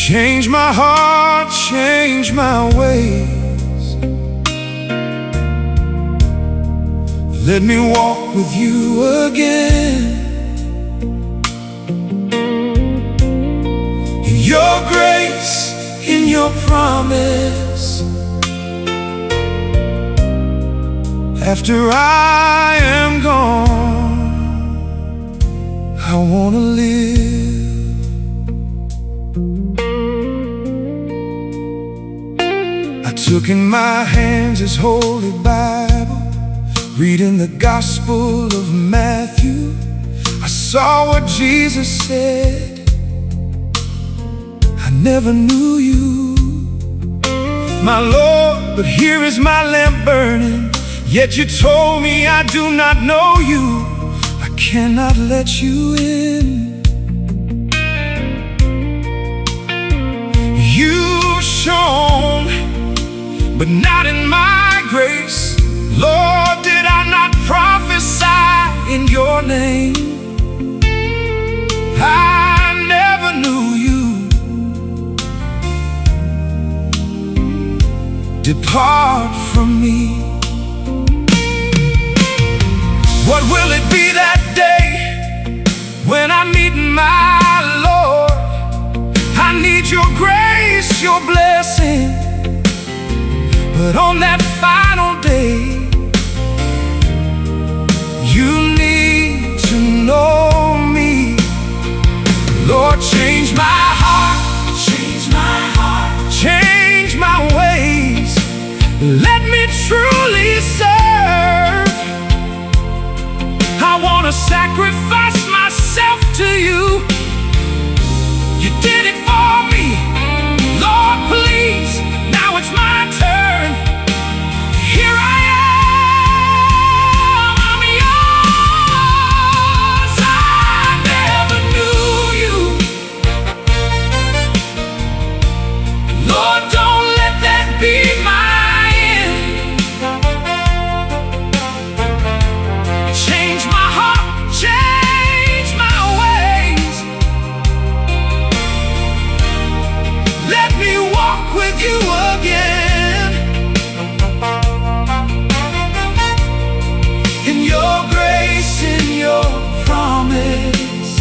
Change my heart, change my ways. Let me walk with you again. In your grace, in your promise. After I am gone, I wanna live. I took in my hands His holy Bible, reading the Gospel of Matthew. I saw what Jesus said. I never knew you, my Lord, but here is my lamp burning. Yet you told me I do not know you. I cannot let you in. You shone, but not in my grace. Lord, did I not prophesy in your name? I never knew you. Depart from me. What will it be that day when I meet my Lord? I need your grace, your blessing. But on that final day, you need to know me. Lord, change my heart, change my heart, change my ways. Let me truly serve. I want to sacrifice myself to you. You did it for me. Lord, please, now it's my turn. Here I am, I'm yours. I never knew you. Lord, don't let that be my you again. In your grace, in your promise.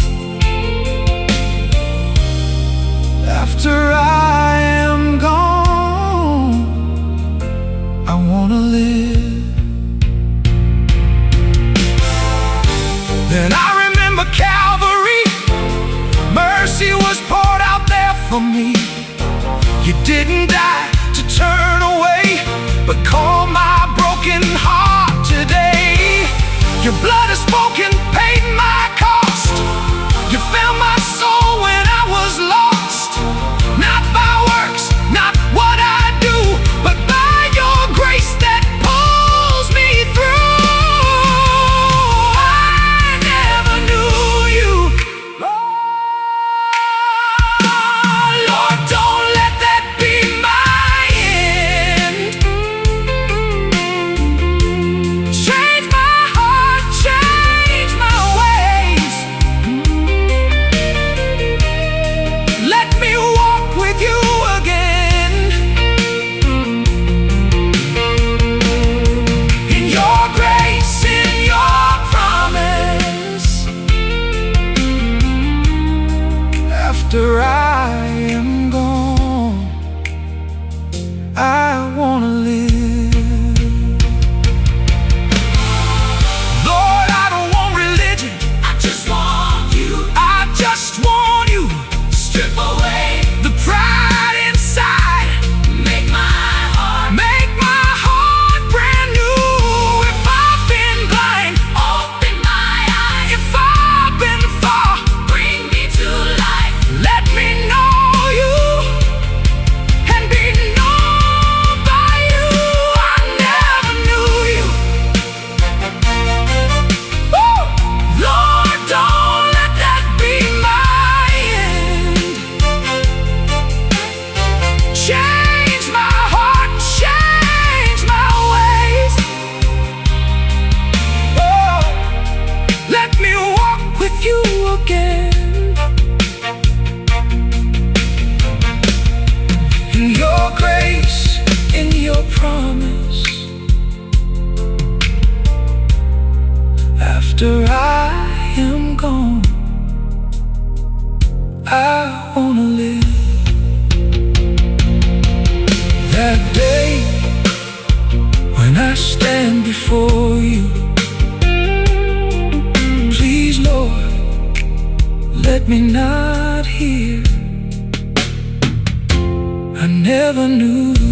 After I am gone, I wanna live. Then I remember Calvary. Mercy was poured out there for me. You didn't die to turn away, but calm my broken heart today. Your blood is spoken, paid my cost. You found my soul when I was lost. Not by works, not what I do, but by your grace that pulls me through. I never knew you. Lord, don't let that be my end. Change my heart, change my ways. Let me walk with you again. In your grace, in your promise. After I am gone, I wanna live. Lord, I don't want religion, I just want you. I just want you. Strip away the pride inside. Make my heart brand new. If I've been blind, open my eyes. If I've been far, bring me to life. Let me know you and be known by you. I never knew you. Woo! Lord, don't let that be my end. Change my heart, change my ways. Oh, let me walk with you again. promise. After I am gone, I wanna live. That day when I stand before you, please, Lord, let me not hear I never knew.